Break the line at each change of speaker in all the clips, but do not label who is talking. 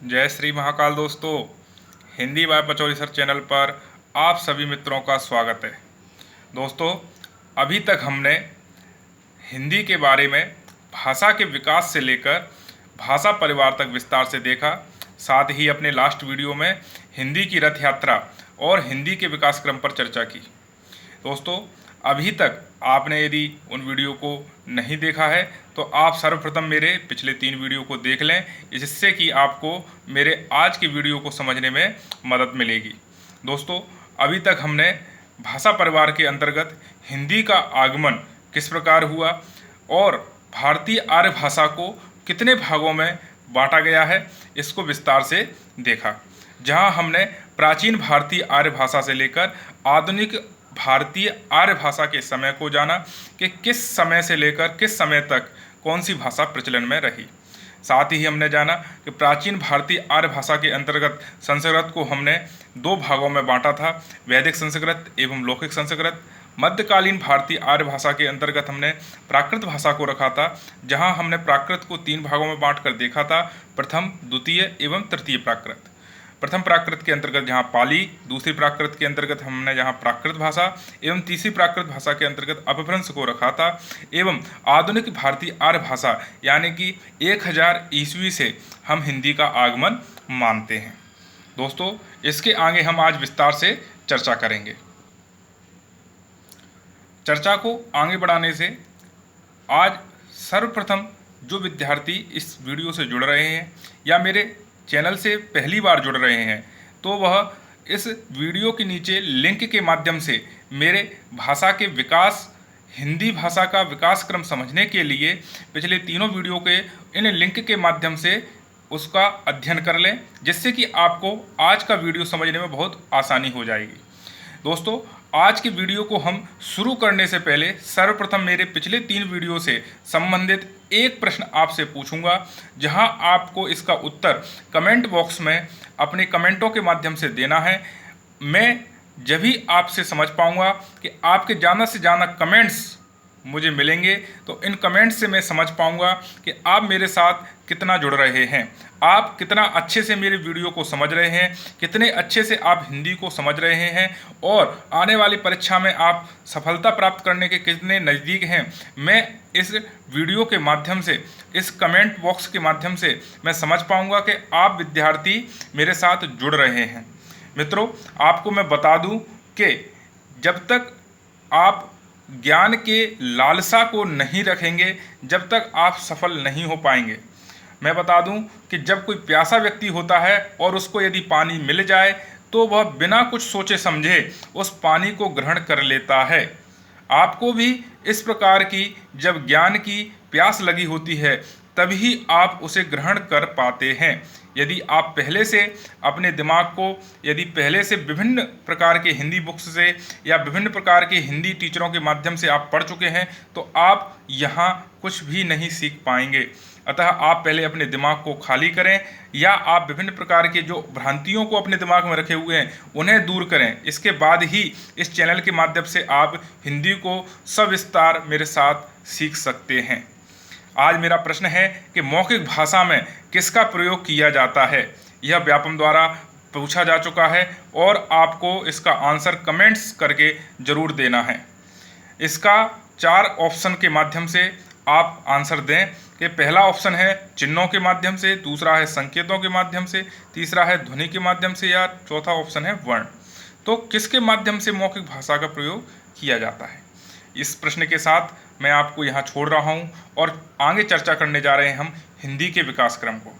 जय श्री महाकाल दोस्तों। Hindi by Pachauri sir channel पर आप सभी मित्रों का स्वागत है। दोस्तों, अभी तक हमने हिंदी के बारे में भाषा के विकास से लेकर भाषा परिवार तक विस्तार से देखा। साथ ही अपने लास्ट वीडियो में हिंदी की रथ यात्रा और हिंदी के विकास क्रम पर चर्चा की। दोस्तों, अभी तक आपने यदि उन वीडियो को नहीं देखा है तो आप सर्वप्रथम मेरे पिछले 3 वीडियो को देख लें, जिससे कि आपको मेरे आज के वीडियो को समझने में मदद मिलेगी। दोस्तों, अभी तक हमने भाषा परिवार के अंतर्गत हिंदी का आगमन किस प्रकार हुआ और भारतीय आर्य भाषा को कितने भागों में बांटा गया है, इसको विस्तार से देखा। जहां हमने प्राचीन भारतीय आर्य भाषा से लेकर आधुनिक भारतीय आर्य भाषा के समय को जाना कि किस समय से लेकर किस समय तक कौन सी भाषा प्रचलन में रही। साथ ही हमने जाना कि प्राचीन भारतीय आर्य भाषा के अंतर्गत संस्कृत को हमने 2 भागों में बांटा था, वैदिक संस्कृत एवं लौकिक संस्कृत। मध्यकालीन भारतीय आर्य भाषा के अंतर्गत हमने प्राकृत भाषा को रखा था, जहां हमने प्राकृत को 3 भागों में बांटकर देखा था, प्रथम, द्वितीय एवं तृतीय प्राकृत। प्रथम प्राकृत के अंतर्गत जहाँ पाली, दूसरी प्राकृत के अंतर्गत हमने जहाँ प्राकृत भाषा एवं तीसरी प्राकृत भाषा के अंतर्गत अपभ्रंश को रखा था। एवं आधुनिक भारतीय आर्य भाषा यानी कि 1000 ईस्वी से हम हिंदी का आगमन मानते हैं। दोस्तों, इसके आगे हम आज विस्तार से चर्चा करेंगे। चर्चा को आगे बढ़ाने से आज सर्वप्रथम जो विद्यार्थी इस वीडियो से जुड़ रहे हैं या मेरे चैनल से पहली बार जुड़ रहे हैं, तो वह इस वीडियो के नीचे लिंक के माध्यम से मेरे भाषा के विकास, हिंदी भाषा का विकास क्रम समझने के लिए पिछले 3 वीडियो के इन लिंक के माध्यम से उसका अध्ययन कर लें, जिससे कि आपको आज का वीडियो समझने में बहुत आसानी हो जाएगी। दोस्तों, आज की वीडियो को हम शुरू करने से पहले सर्वप्रथम मेरे पिछले 3 वीडियो से संबंधित एक प्रश्न आपसे पूछूंगा, जहां आपको इसका उत्तर कमेंट बॉक्स में अपने कमेंटों के माध्यम से देना है। मैं जब भी आपसे समझ पाऊंगा कि आपके ज़्यादा से ज़्यादा कमेंट्स मुझे मिलेंगे, तो इन कमेंट से मैं समझ पाऊंगा कि आप मेरे साथ कितना जुड़ रहे हैं, आप कितना अच्छे से मेरे वीडियो को समझ रहे हैं, कितने अच्छे से आप हिंदी को समझ रहे हैं और आने वाली परीक्षा में आप सफलता प्राप्त करने के कितने नज़दीक हैं। मैं इस वीडियो के माध्यम से, इस कमेंट बॉक्स के माध्यम से मैं समझ पाऊंगा कि आप विद्यार्थी मेरे साथ जुड़ रहे हैं। मित्रों, आपको मैं बता दूं कि जब तक आप ज्ञान के लालसा को नहीं रखेंगे, जब तक आप सफल नहीं हो पाएंगे। मैं बता दूं कि जब कोई प्यासा व्यक्ति होता है और उसको यदि पानी मिल जाए तो वह बिना कुछ सोचे समझे उस पानी को ग्रहण कर लेता है। आपको भी इस प्रकार की जब ज्ञान की प्यास लगी होती है तभी आप उसे ग्रहण कर पाते हैं। यदि आप पहले से अपने दिमाग को पहले से विभिन्न प्रकार के हिंदी बुक्स से या विभिन्न प्रकार के हिंदी टीचरों के माध्यम से आप पढ़ चुके हैं, तो आप यहाँ कुछ भी नहीं सीख पाएंगे। अतः आप पहले अपने दिमाग को खाली करें या आप विभिन्न प्रकार के जो भ्रांतियों को अपने दिमाग में रखे हुए हैं उन्हें दूर करें। इसके बाद ही इस चैनल के माध्यम से आप हिंदी को सविस्तार मेरे साथ सीख सकते हैं। आज मेरा प्रश्न है कि मौखिक भाषा में किसका प्रयोग किया जाता है। यह व्यापम द्वारा पूछा जा चुका है और आपको इसका आंसर कमेंट्स करके जरूर देना है। इसका 4 ऑप्शन के माध्यम से आप आंसर दें कि पहला ऑप्शन है चिन्हों के माध्यम से, दूसरा है संकेतों के माध्यम से, तीसरा है ध्वनि के माध्यम से या चौथा ऑप्शन है वर्ण। तो किसके माध्यम से मौखिक भाषा का प्रयोग किया जाता है, इस प्रश्न के साथ मैं आपको यहाँ छोड़ रहा हूँ और आगे चर्चा करने जा रहे हैं हम हिंदी के विकास क्रम को।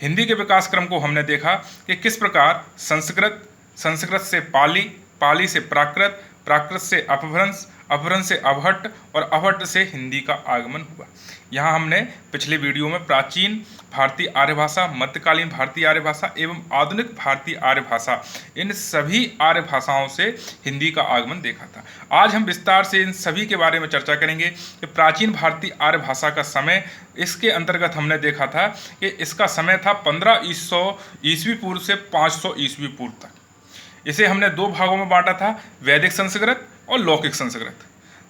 हिंदी के विकास क्रम को हमने देखा कि किस प्रकार संस्कृत से पाली, पाली से प्राकृत, प्राकृत से अपभ्रंश, अपभ्रंश से अवहट्ट और अवहट्ट से हिंदी का आगमन हुआ। यहाँ हमने पिछले वीडियो में प्राचीन भारतीय आर्य भाषा, मध्यकालीन भारतीय आर्य भाषा एवं आधुनिक भारतीय आर्य भाषा, इन सभी आर्य भाषाओं से हिंदी का आगमन देखा था। आज हम विस्तार से इन सभी के बारे में चर्चा करेंगे कि प्राचीन भारतीय आर्य भाषा का समय, इसके अंतर्गत हमने देखा था कि इसका समय था 1500 ईस्वी पूर्व से 500 ईस्वी पूर्व तक। इसे हमने 2 भागों में बांटा था, वैदिक संस्कृत और लौकिक संस्कृत।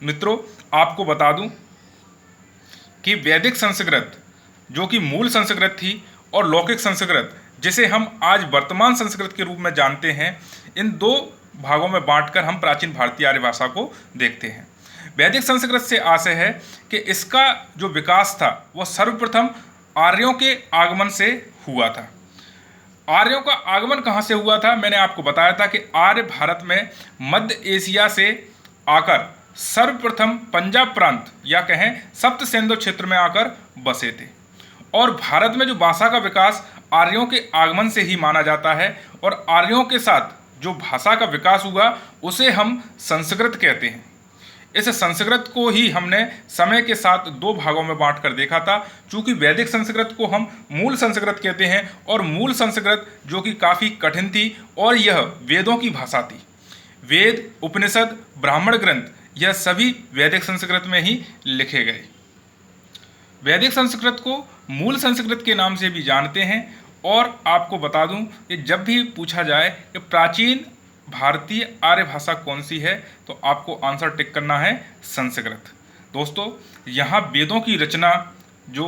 मित्रों, आपको बता दूं कि वैदिक संस्कृत जो कि मूल संस्कृत थी और लौकिक संस्कृत जिसे हम आज वर्तमान संस्कृत के रूप में जानते हैं, इन दो भागों में बांटकर हम प्राचीन भारतीय आर्य भाषा को देखते हैं। वैदिक संस्कृत से आशय है कि इसका जो विकास था वह सर्वप्रथम आर्यों के आगमन से हुआ था। आर्यों का आगमन कहाँ से हुआ था? मैंने आपको बताया था कि आर्य भारत में मध्य एशिया से आकर सर्वप्रथम पंजाब प्रांत या कहें सप्त सिंधु क्षेत्र में आकर बसे थे, और भारत में जो भाषा का विकास आर्यों के आगमन से ही माना जाता है, और आर्यों के साथ जो भाषा का विकास हुआ उसे हम संस्कृत कहते हैं। इस संस्कृत को ही हमने समय के साथ दो भागों में बांट कर देखा था। चूंकि वैदिक संस्कृत को हम मूल संस्कृत कहते हैं, और मूल संस्कृत जो कि काफ़ी कठिन थी और यह वेदों की भाषा थी। वेद, उपनिषद, ब्राह्मण ग्रंथ यह सभी वैदिक संस्कृत में ही लिखे गए। वैदिक संस्कृत को मूल संस्कृत के नाम से भी जानते हैं। और आपको बता दूं कि जब भी पूछा जाए कि प्राचीन भारतीय आर्य भाषा कौन सी है, तो आपको आंसर टिक करना है संस्कृत। दोस्तों, यहाँ वेदों की रचना जो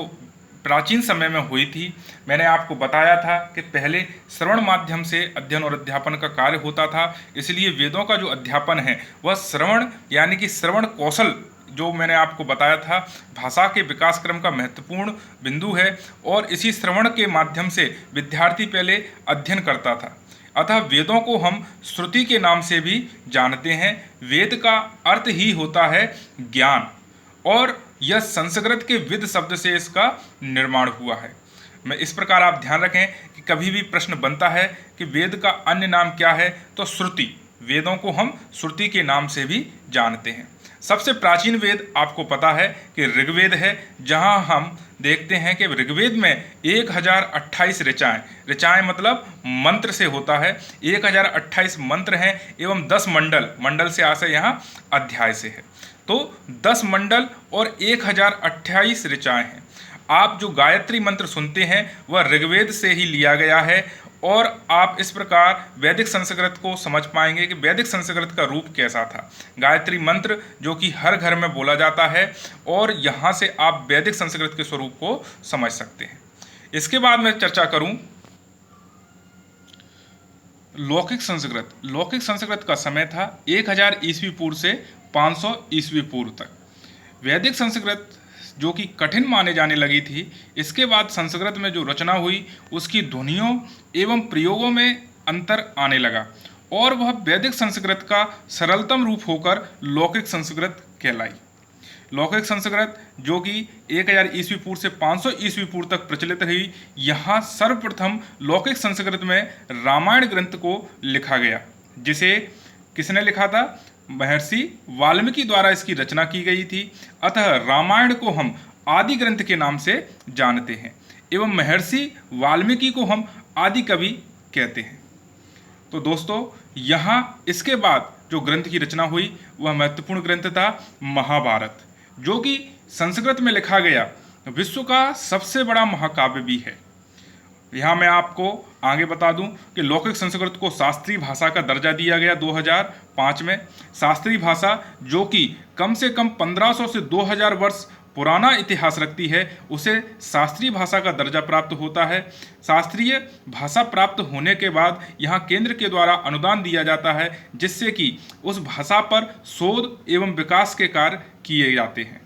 प्राचीन समय में हुई थी, मैंने आपको बताया था कि पहले श्रवण माध्यम से अध्ययन और अध्यापन का कार्य होता था। इसलिए वेदों का जो अध्यापन है वह श्रवण यानी कि श्रवण कौशल, जो मैंने आपको बताया था, भाषा के विकास क्रम का महत्वपूर्ण बिंदु है। और इसी श्रवण के माध्यम से विद्यार्थी पहले अध्ययन करता था। अतः वेदों को हम श्रुति के नाम से भी जानते हैं। वेद का अर्थ ही होता है ज्ञान, और यह संस्कृत के विद शब्द से इसका निर्माण हुआ है। मैं इस प्रकार आप ध्यान रखें कि कभी भी प्रश्न बनता है कि वेद का अन्य नाम क्या है, तो श्रुति। वेदों को हम श्रुति के नाम से भी जानते हैं। सबसे प्राचीन वेद आपको पता है कि ऋग्वेद है, जहां हम देखते हैं कि ऋग्वेद में 1028 ऋचाएँ, ऋचाएँ मतलब मंत्र से होता है, 1028 मंत्र हैं एवं 10 मंडल, मंडल से आशय यहाँ अध्याय से है। तो 10 मंडल और 1028 ऋचाएँ हैं। आप जो गायत्री मंत्र सुनते हैं वह ऋग्वेद से ही लिया गया है, और आप इस प्रकार वैदिक संस्कृत को समझ पाएंगे कि वैदिक संस्कृत का रूप कैसा था। गायत्री मंत्र जो कि हर घर में बोला जाता है, और यहाँ से आप वैदिक संस्कृत के स्वरूप को समझ सकते हैं। इसके बाद मैं चर्चा करूँ लौकिक संस्कृत। लौकिक संस्कृत का समय था 1000 ईस्वी पूर्व से 500 ईस्वी पूर्व तक। वैदिक संस्कृत जो कि कठिन माने जाने लगी थी, इसके बाद संस्कृत में जो रचना हुई उसकी ध्वनियों एवं प्रयोगों में अंतर आने लगा, और वह वैदिक संस्कृत का सरलतम रूप होकर लौकिक संस्कृत कहलाई। लौकिक संस्कृत जो कि 1000 ईस्वी पूर्व से 500 ईस्वी पूर्व तक प्रचलित रही। यहाँ सर्वप्रथम लौकिक संस्कृत में रामायण ग्रंथ को लिखा गया, जिसे किसने लिखा था? महर्षि वाल्मीकि द्वारा इसकी रचना की गई थी। अतः रामायण को हम आदि ग्रंथ के नाम से जानते हैं, एवं महर्षि वाल्मीकि को हम आदि कवि कहते हैं। तो दोस्तों, यहाँ इसके बाद जो ग्रंथ की रचना हुई वह महत्वपूर्ण ग्रंथ था महाभारत, जो कि संस्कृत में लिखा गया विश्व का सबसे बड़ा महाकाव्य भी है। यहाँ मैं आपको आगे बता दूं कि लौकिक संस्कृत को शास्त्रीय भाषा का दर्जा दिया गया 2005 में। शास्त्रीय भाषा जो कि कम से कम 1500 से 2000 वर्ष पुराना इतिहास रखती है, उसे शास्त्रीय भाषा का दर्जा प्राप्त होता है। शास्त्रीय भाषा प्राप्त होने के बाद यहाँ केंद्र के द्वारा अनुदान दिया जाता है, जिससे कि उस भाषा पर शोध एवं विकास के कार्य किए जाते हैं।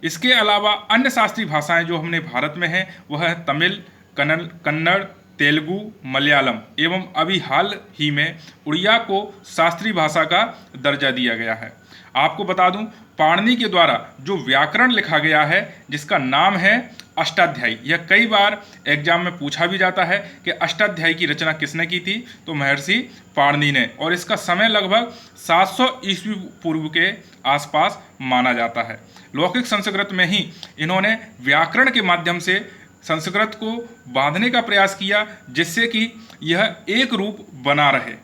इसके अलावा अन्य शास्त्रीय भाषाएं जो हमने भारत में हैं वह है तमिल, कन्नड़, तेलुगु, मलयालम एवं अभी हाल ही में उड़िया को शास्त्रीय भाषा का दर्जा दिया गया है। आपको बता दूं, पाणिनि के द्वारा जो व्याकरण लिखा गया है जिसका नाम है अष्टाध्यायी, यह कई बार एग्जाम में पूछा भी जाता है कि अष्टाध्यायी की रचना किसने की थी, तो महर्षि पाणिनि ने, और इसका समय लगभग 700 ईस्वी पूर्व के आसपास माना जाता है। लौकिक संस्कृत में ही इन्होंने व्याकरण के माध्यम से संस्कृत को बांधने का प्रयास किया, जिससे कि यह एक रूप बना रहे।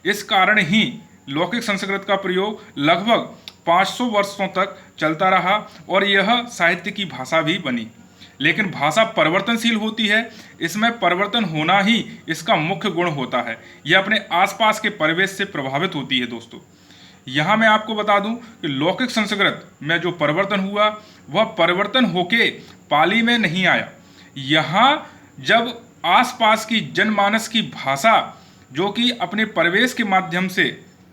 इस कारण ही लौकिक संस्कृत का प्रयोग लगभग 500 वर्षों तक चलता रहा, और यह साहित्य की भाषा भी बनी। लेकिन भाषा परिवर्तनशील होती है, इसमें परिवर्तन होना ही इसका मुख्य गुण होता है। यह अपने आसपास के परिवेश से प्रभावित होती है। दोस्तों, यहाँ मैं आपको बता दूं कि लौकिक संस्कृत में जो परिवर्तन हुआ वह परिवर्तन होके पाली में नहीं आया। यहाँ जब आसपास की जनमानस की भाषा जो कि अपने प्रवेश के माध्यम से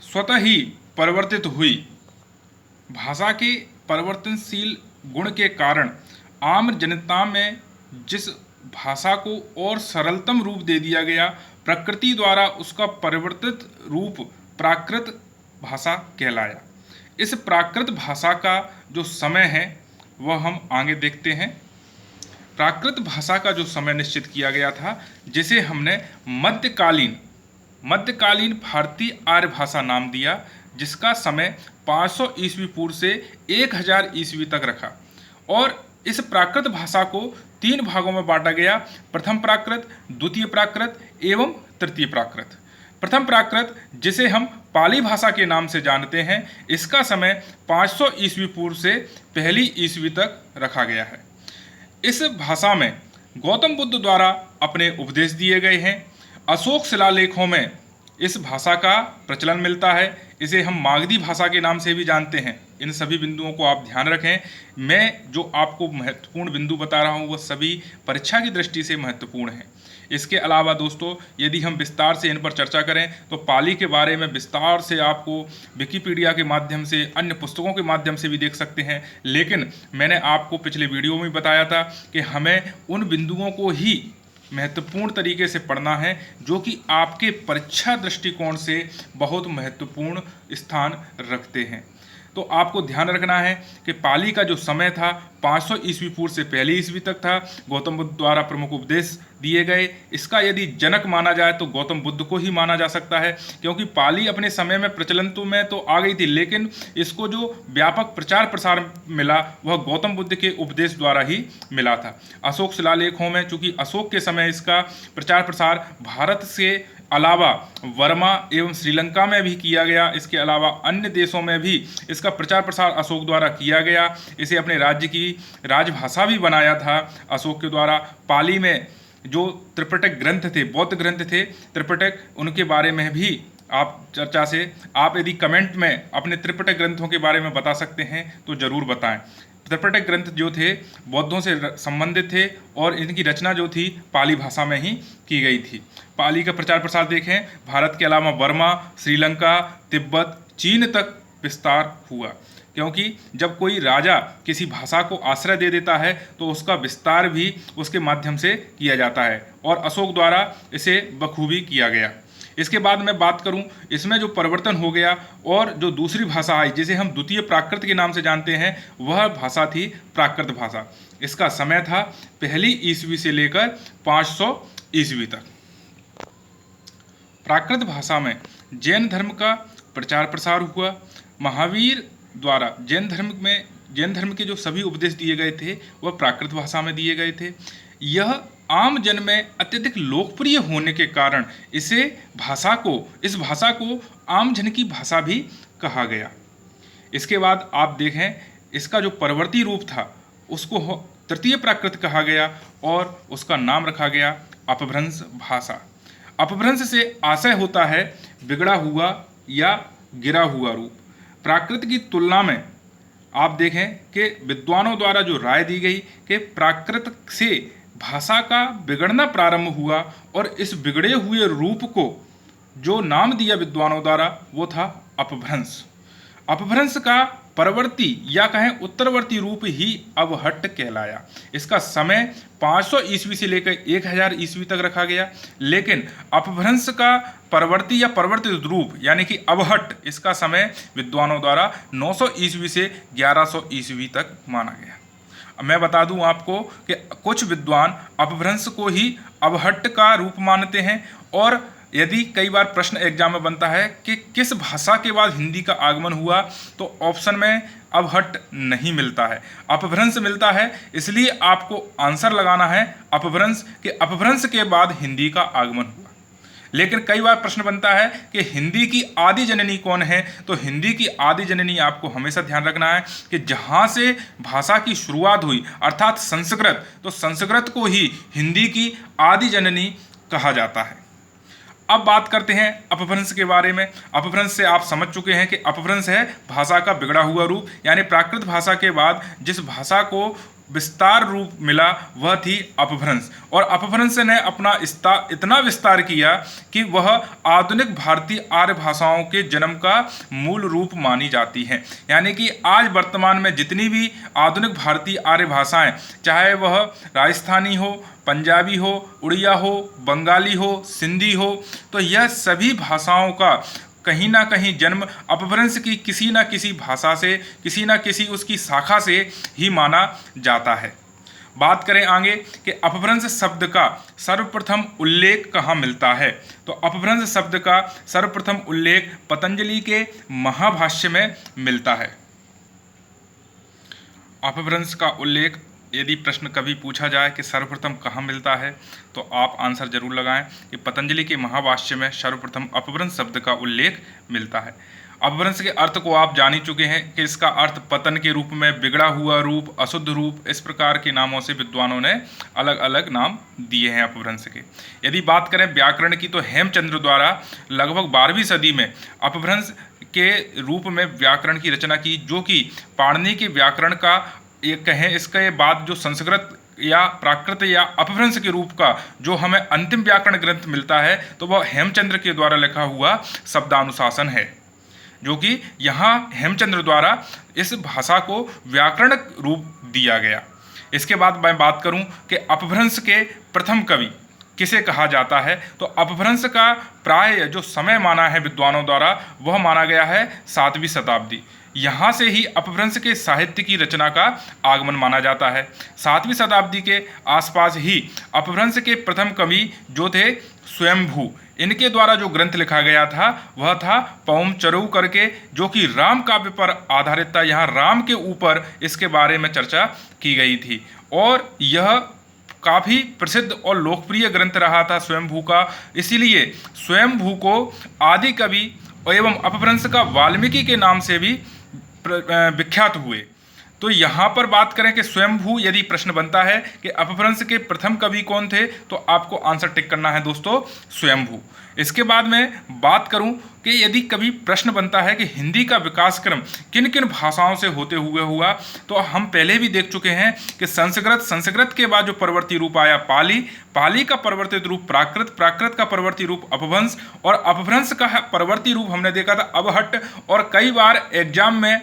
स्वतः ही परिवर्तित हुई। भाषा के परिवर्तनशील गुण के कारण आम जनता में जिस भाषा को और सरलतम रूप दे दिया गया, प्रकृति द्वारा उसका परिवर्तित रूप प्राकृत भाषा कहलाया। इस प्राकृत भाषा का जो समय है वह हम आगे देखते हैं। प्राकृत भाषा का जो समय निश्चित किया गया था, जिसे हमने मध्यकालीन भारतीय आर्य भाषा नाम दिया, जिसका समय 500 ईस्वी पूर्व से 1000 ईस्वी तक रखा। और इस प्राकृत भाषा को 3 भागों में बांटा गया: प्रथम प्राकृत, द्वितीय प्राकृत एवं तृतीय प्राकृत। प्रथम प्राकृत, जिसे हम पाली भाषा के नाम से जानते हैं, इसका समय 500 ईस्वी पूर्व से 1 ईस्वी तक रखा गया है। इस भाषा में गौतम बुद्ध द्वारा अपने उपदेश दिए गए हैं। अशोक शिलालेखों में इस भाषा का प्रचलन मिलता है। इसे हम मागधी भाषा के नाम से भी जानते हैं। इन सभी बिंदुओं को आप ध्यान रखें। मैं जो आपको महत्वपूर्ण बिंदु बता रहा हूँ वह सभी परीक्षा की दृष्टि से महत्वपूर्ण है। इसके अलावा दोस्तों, यदि हम विस्तार से इन पर चर्चा करें तो पाली के बारे में विस्तार से आपको विकिपीडिया के माध्यम से, अन्य पुस्तकों के माध्यम से भी देख सकते हैं। लेकिन मैंने आपको पिछले वीडियो में बताया था कि हमें उन बिंदुओं को ही महत्वपूर्ण तरीके से पढ़ना है जो कि आपके परीक्षा दृष्टिकोण से बहुत महत्वपूर्ण स्थान रखते हैं। तो आपको ध्यान रखना है कि पाली का जो समय था 500 ईस्वी पूर्व से 1 ईस्वी तक था। गौतम बुद्ध द्वारा प्रमुख उपदेश दिए गए। इसका यदि जनक माना जाए तो गौतम बुद्ध को ही माना जा सकता है, क्योंकि पाली अपने समय में प्रचलन में तो आ गई थी, लेकिन इसको जो व्यापक प्रचार प्रसार मिला वह गौतम बुद्ध के उपदेश द्वारा ही मिला था। अशोक शिलालेखों में चूंकि अशोक के समय इसका प्रचार प्रसार भारत से अलावा वर्मा एवं श्रीलंका में भी किया गया, इसके अलावा अन्य देशों में भी इसका प्रचार प्रसार अशोक द्वारा किया गया। इसे अपने राज्य की राजभाषा भी बनाया था अशोक के द्वारा। पाली में जो त्रिपिटक ग्रंथ थे, बौद्ध ग्रंथ थे त्रिपिटक, उनके बारे में भी आप चर्चा से आप यदि कमेंट में अपने त्रिपिटक ग्रंथों के बारे में बता सकते हैं तो ज़रूर बताएं। त्रिपिटक ग्रंथ जो थे बौद्धों से संबंधित थे और इनकी रचना जो थी पाली भाषा में ही की गई थी। पाली का प्रचार प्रसार देखें, भारत के अलावा बर्मा, श्रीलंका, तिब्बत, चीन तक विस्तार हुआ, क्योंकि जब कोई राजा किसी भाषा को आश्रय दे देता है तो उसका विस्तार भी उसके माध्यम से किया जाता है, और अशोक द्वारा इसे बखूबी किया गया। इसके बाद मैं बात करूं, इसमें जो परिवर्तन हो गया और जो दूसरी भाषा आई जिसे हम द्वितीय प्राकृत के नाम से जानते हैं, वह भाषा थी प्राकृत भाषा। इसका समय था 1 ईस्वी से लेकर 500 ईस्वी तक। प्राकृत भाषा में जैन धर्म का प्रचार प्रसार हुआ। महावीर द्वारा जैन धर्म के जो सभी उपदेश दिए गए थे वह प्राकृत भाषा में दिए गए थे। यह आम जन में अत्यधिक लोकप्रिय होने के कारण इस भाषा को आम जन की भाषा भी कहा गया। इसके बाद आप देखें, इसका जो परवर्ती रूप था उसको तृतीय प्राकृत कहा गया और उसका नाम रखा गया अपभ्रंश भाषा। अपभ्रंश से आशय होता है बिगड़ा हुआ या गिरा हुआ रूप। प्राकृत की तुलना में आप देखें कि विद्वानों द्वारा जो राय दी गई कि प्राकृत से भाषा का बिगड़ना प्रारंभ हुआ और इस बिगड़े हुए रूप को जो नाम दिया विद्वानों द्वारा वो था अपभ्रंश। अपभ्रंश का परवर्ती या कहें उत्तरवर्ती रूप ही अवहट्ट कहलाया। इसका समय 500 ईस्वी से लेकर 1000 ईस्वी तक रखा गया, लेकिन अपभ्रंश का परवर्ती या परिवर्तित रूप यानी कि अवहट्ट, इसका समय विद्वानों द्वारा 900 ईस्वी से 1100 ईस्वी तक माना गया। मैं बता दूं आपको कि कुछ विद्वान अपभ्रंश को ही अवहट्ट का रूप मानते हैं, और यदि कई बार प्रश्न एग्जाम में बनता है कि किस भाषा के बाद हिंदी का आगमन हुआ, तो ऑप्शन में अवहट्ट नहीं मिलता है, अपभ्रंश मिलता है। इसलिए आपको आंसर लगाना है अपभ्रंश, कि अपभ्रंश के बाद हिंदी का आगमन हुआ। लेकिन कई बार प्रश्न बनता है कि हिंदी की आदि जननी कौन है, तो हिंदी की आदि जननी आपको हमेशा ध्यान रखना है कि जहाँ से भाषा की शुरुआत हुई अर्थात संस्कृत, तो संस्कृत को ही हिंदी की आदि जननी कहा जाता है। अब बात करते हैं अपभ्रंश के बारे में। अपभ्रंश से आप समझ चुके हैं कि अपभ्रंश है भाषा का बिगड़ा हुआ रूप, यानी प्राकृत भाषा के बाद जिस भाषा को विस्तार रूप मिला वह थी अपभ्रंश। और अपभ्रंश ने अपना इतना विस्तार किया कि वह आधुनिक भारतीय आर्य भाषाओं के जन्म का मूल रूप मानी जाती हैं। यानी कि आज वर्तमान में जितनी भी आधुनिक भारतीय आर्य भाषाएं, चाहे वह राजस्थानी हो, पंजाबी हो, उड़िया हो, बंगाली हो, सिंधी हो, तो यह सभी भाषाओं का कहीं ना कहीं जन्म अपभ्रंश की किसी न किसी भाषा से, किसी न किसी उसकी शाखा से ही माना जाता है। बात करें आगे कि अपभ्रंश शब्द का सर्वप्रथम उल्लेख कहाँ मिलता है, तो अपभ्रंश शब्द का सर्वप्रथम उल्लेख पतंजलि के महाभाष्य में मिलता है। अपभ्रंश का उल्लेख यदि प्रश्न कभी पूछा जाए कि सर्वप्रथम कहाँ मिलता है, तो आप आंसर जरूर लगाएं कि पतंजलि के महाभाष्य में सर्वप्रथम अपभ्रंश शब्द का उल्लेख मिलता है। अपभ्रंश के अर्थ को आप जान ही चुके हैं कि इसका अर्थ पतन के रूप में, बिगड़ा हुआ रूप, अशुद्ध रूप, इस प्रकार के नामों से विद्वानों ने अलग अलग नाम दिए हैं अपभ्रंश के। यदि बात करें व्याकरण की, तो हेमचंद्र द्वारा लगभग 12वीं सदी में अपभ्रंश के रूप में व्याकरण की रचना की, जो कि पाणिनि के व्याकरण का ये कहें, इसके बाद जो संस्कृत या प्राकृत या अपभ्रंश के रूप का जो हमें अंतिम व्याकरण ग्रंथ मिलता है, तो वह हेमचंद्र के द्वारा लिखा हुआ शब्दानुशासन है, जो कि यहाँ हेमचंद्र द्वारा इस भाषा को व्याकरण रूप दिया गया। इसके बाद मैं बात करूं कि अपभ्रंश के प्रथम कवि किसे कहा जाता है, तो अपभ्रंश का प्राय जो समय माना है विद्वानों द्वारा, वह माना गया है 7वीं शताब्दी। यहाँ से ही अपभ्रंश के साहित्य की रचना का आगमन माना जाता है। 7वीं शताब्दी के आसपास ही अपभ्रंश के प्रथम कवि जो थे स्वयंभू, इनके द्वारा जो ग्रंथ लिखा गया था वह था पौमचरऊ करके, जो कि राम काव्य पर आधारित था। यहाँ राम के ऊपर इसके बारे में चर्चा की गई थी और यह काफ़ी प्रसिद्ध और लोकप्रिय ग्रंथ रहा था स्वयंभू का। इसीलिए स्वयंभू को आदि कवि एवं अपभ्रंश का वाल्मीकि के नाम से भी विख्यात हुए। तो यहाँ पर बात करें कि स्वयंभू, यदि प्रश्न बनता है कि अपभ्रंश के प्रथम कवि कौन थे, तो आपको आंसर टिक करना है दोस्तों स्वयंभू। इसके बाद में बात करूं कि यदि कभी प्रश्न बनता है कि हिंदी का विकास क्रम किन किन भाषाओं से होते हुए हुआ, तो हम पहले भी देख चुके हैं कि संस्कृत के बाद जो परवर्ती रूप आया पाली का परवर्तित रूप प्राकृत का परवर्ती रूप अपभ्रंश, और अपभ्रंश का परवर्ती रूप हमने देखा था अबहट्ट। और कई बार एग्जाम में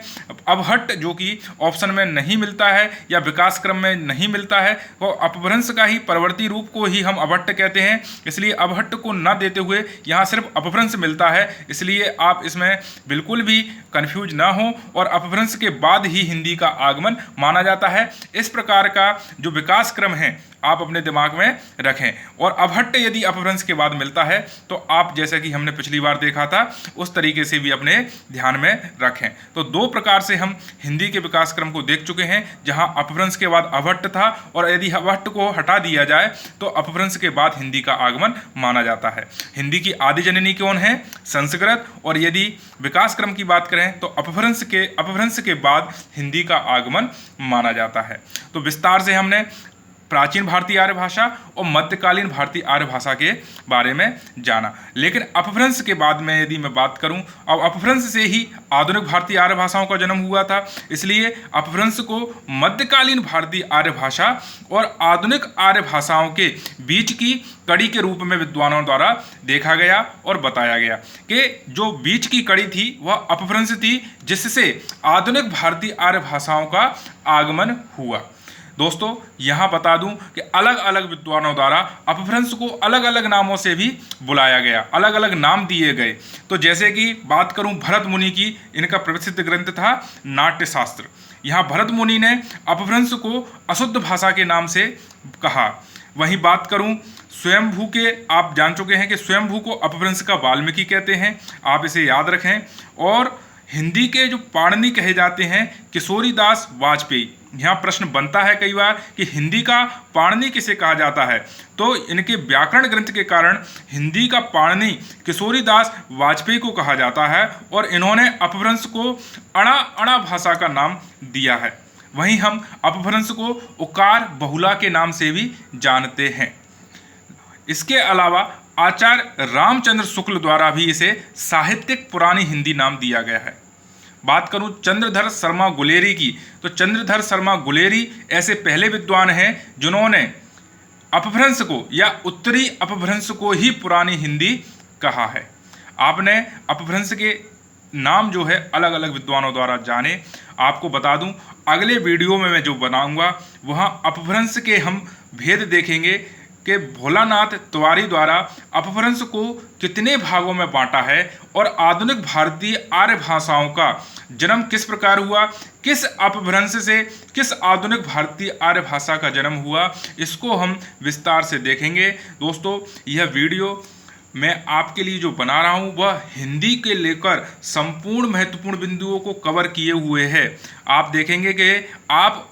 अबहट्ट जो कि ऑप्शन में नहीं मिलता है या विकास क्रम में नहीं मिलता है, वो अपभ्रंश का ही परवर्ती रूप को ही हम अबहट्ट कहते हैं। इसलिए अबहट्ट को न देते हुए यहाँ सिर्फ अपभ्रंश मिलता है, इसलिए आप इसमें बिल्कुल भी कंफ्यूज ना हो, और अपभ्रंश के बाद ही हिंदी का आगमन माना जाता है। इस प्रकार का जो विकास क्रम है आप अपने दिमाग में रखें। और अबहट्ट यदि अपभ्रंश के बाद मिलता है, तो आप जैसे कि हमने पिछली बार देखा था उस तरीके से भी अपने ध्यान में रखें। तो दो प्रकार से हम हिंदी के विकास क्रम को देख चुके हैं, जहां अपभ्रंश के बाद अबहट्ट था, और यदि अबहट्ट को हटा दिया जाए तो अपभ्रंश के बाद हिंदी का आगमन माना जाता है। हिंदी की आदि जननी कौन है? संस्कृत। और यदि विकास क्रम की बात करें तो अपभ्रंश के बाद हिंदी का आगमन माना जाता है। तो विस्तार से हमने प्राचीन भारतीय आर्य भाषा और मध्यकालीन भारतीय आर्य भाषा के बारे में जाना। लेकिन अपभ्रंश के बाद में यदि मैं बात करूं, अब अपभ्रंश से ही आधुनिक भारतीय आर्य भाषाओं का जन्म हुआ था, इसलिए अपभ्रंश को मध्यकालीन भारतीय आर्य भाषा और आधुनिक आर्य भाषाओं के बीच की कड़ी के रूप में विद्वानों द्वारा देखा गया और बताया गया कि जो बीच की कड़ी थी वह अपभ्रंश थी, जिससे आधुनिक भारतीय आर्य भाषाओं का आगमन हुआ। दोस्तों यहाँ बता दूं कि अलग अलग विद्वानों द्वारा अपभ्रंश को अलग अलग नामों से भी बुलाया गया, अलग अलग नाम दिए गए। तो जैसे कि बात करूं भरत मुनि की, इनका प्रसिद्ध ग्रंथ था नाट्यशास्त्र। यहाँ भरत मुनि ने अपभ्रंश को अशुद्ध भाषा के नाम से कहा। वहीं बात करूं स्वयंभू के, आप जान चुके हैं कि स्वयंभू को अपभ्रंश का वाल्मीकि कहते हैं, आप इसे याद रखें। और हिंदी के जो पाणिनि कहे जाते हैं किशोरीदास वाजपेयी। यहाँ प्रश्न बनता है कई बार कि हिंदी का पाणिनि किसे कहा जाता है, तो इनके व्याकरण ग्रंथ के कारण हिंदी का पाणिनि किशोरीदास वाजपेयी को कहा जाता है, और इन्होंने अपभ्रंश को अणा भाषा का नाम दिया है। वहीं हम अपभ्रंश को उकार बहुला के नाम से भी जानते हैं। इसके अलावा आचार्य रामचंद्र शुक्ल द्वारा भी इसे साहित्यिक पुरानी हिंदी नाम दिया गया है। बात करूं चंद्रधर शर्मा गुलेरी की, तो चंद्रधर शर्मा गुलेरी ऐसे पहले विद्वान हैं जिन्होंने अपभ्रंश को या उत्तरी अपभ्रंश को ही पुरानी हिंदी कहा है। आपने अपभ्रंश के नाम जो है अलग अलग विद्वानों द्वारा जाने। आपको बता दूं अगले वीडियो में मैं जो बनाऊंगा वहाँ अपभ्रंश के हम भेद देखेंगे कि भोलानाथ तिवारी द्वारा अपभ्रंश को कितने भागों में बांटा है और आधुनिक भारतीय आर्य भाषाओं का जन्म किस प्रकार हुआ, किस अपभ्रंश से किस आधुनिक भारतीय आर्य भाषा का जन्म हुआ, इसको हम विस्तार से देखेंगे। दोस्तों यह वीडियो मैं आपके लिए जो बना रहा हूँ वह हिंदी के लेकर संपूर्ण महत्वपूर्ण बिंदुओं को कवर किए हुए है। आप देखेंगे कि आप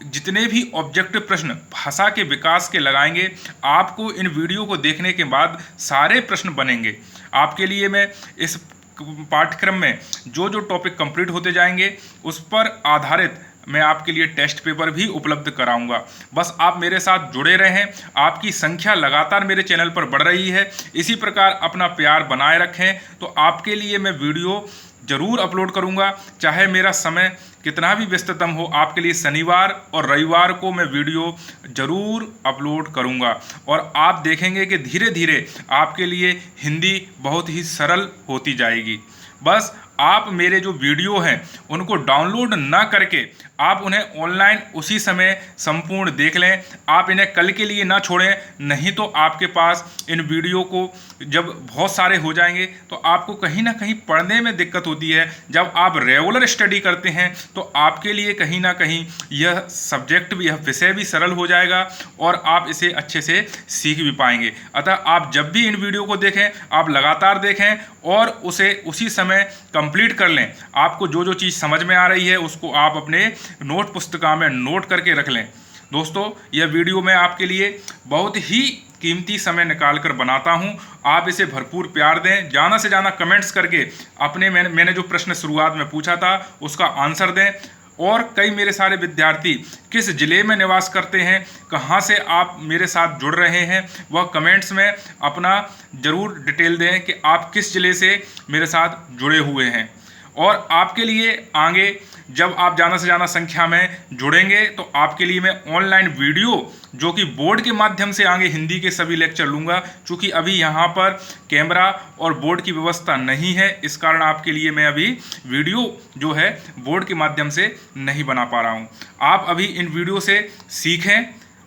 जितने भी ऑब्जेक्टिव प्रश्न भाषा के विकास के लगाएंगे, आपको इन वीडियो को देखने के बाद सारे प्रश्न बनेंगे। आपके लिए मैं इस पाठ्यक्रम में जो जो टॉपिक कंप्लीट होते जाएंगे उस पर आधारित मैं आपके लिए टेस्ट पेपर भी उपलब्ध कराऊंगा। बस आप मेरे साथ जुड़े रहें। आपकी संख्या लगातार मेरे चैनल पर बढ़ रही है, इसी प्रकार अपना प्यार बनाए रखें तो आपके लिए मैं वीडियो जरूर अपलोड करूंगा। चाहे मेरा समय कितना भी व्यस्ततम हो, आपके लिए शनिवार और रविवार को मैं वीडियो जरूर अपलोड करूंगा और आप देखेंगे कि धीरे धीरे आपके लिए हिंदी बहुत ही सरल होती जाएगी। बस आप मेरे जो वीडियो हैं उनको डाउनलोड ना करके आप उन्हें ऑनलाइन उसी समय संपूर्ण देख लें। आप इन्हें कल के लिए ना छोड़ें, नहीं तो आपके पास इन वीडियो को जब बहुत सारे हो जाएंगे तो आपको कहीं ना कहीं पढ़ने में दिक्कत होती है। जब आप रेगुलर स्टडी करते हैं तो आपके लिए कहीं ना कहीं यह सब्जेक्ट भी, यह विषय भी सरल हो जाएगा और आप इसे अच्छे से सीख भी पाएंगे। अतः आप जब भी इन वीडियो को देखें आप लगातार देखें और उसे उसी समय कंप्लीट कर लें। आपको जो जो चीज़ समझ में आ रही है उसको आप अपने नोट पुस्तिका में नोट करके रख लें। दोस्तों यह वीडियो मैं आपके लिए बहुत ही कीमती समय निकाल कर बनाता हूं। आप इसे भरपूर प्यार दें, ज़्यादा से ज़्यादा कमेंट्स करके अपने मैंने जो प्रश्न शुरुआत में पूछा था उसका आंसर दें। और कई मेरे सारे विद्यार्थी किस ज़िले में निवास करते हैं, कहाँ से आप मेरे साथ जुड़ रहे हैं, वह कमेंट्स में अपना ज़रूर डिटेल दें कि आप किस ज़िले से मेरे साथ जुड़े हुए हैं। और आपके लिए आगे जब आप ज़्यादा से ज़्यादा संख्या में जुड़ेंगे तो आपके लिए मैं ऑनलाइन वीडियो जो कि बोर्ड के माध्यम से आगे हिंदी के सभी लेक्चर लूँगा। चूँकि अभी यहाँ पर कैमरा और बोर्ड की व्यवस्था नहीं है, इस कारण आपके लिए मैं अभी वीडियो जो है बोर्ड के माध्यम से नहीं बना पा रहा हूँ। आप अभी इन वीडियो से सीखें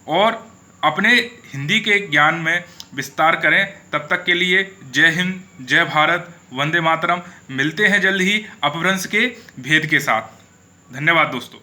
और अपने हिंदी के ज्ञान में विस्तार करें। तब तक के लिए जय हिंद, जय भारत, वंदे मातरम। मिलते हैं जल्द ही अपभ्रंश के भेद के साथ। धन्यवाद दोस्तों।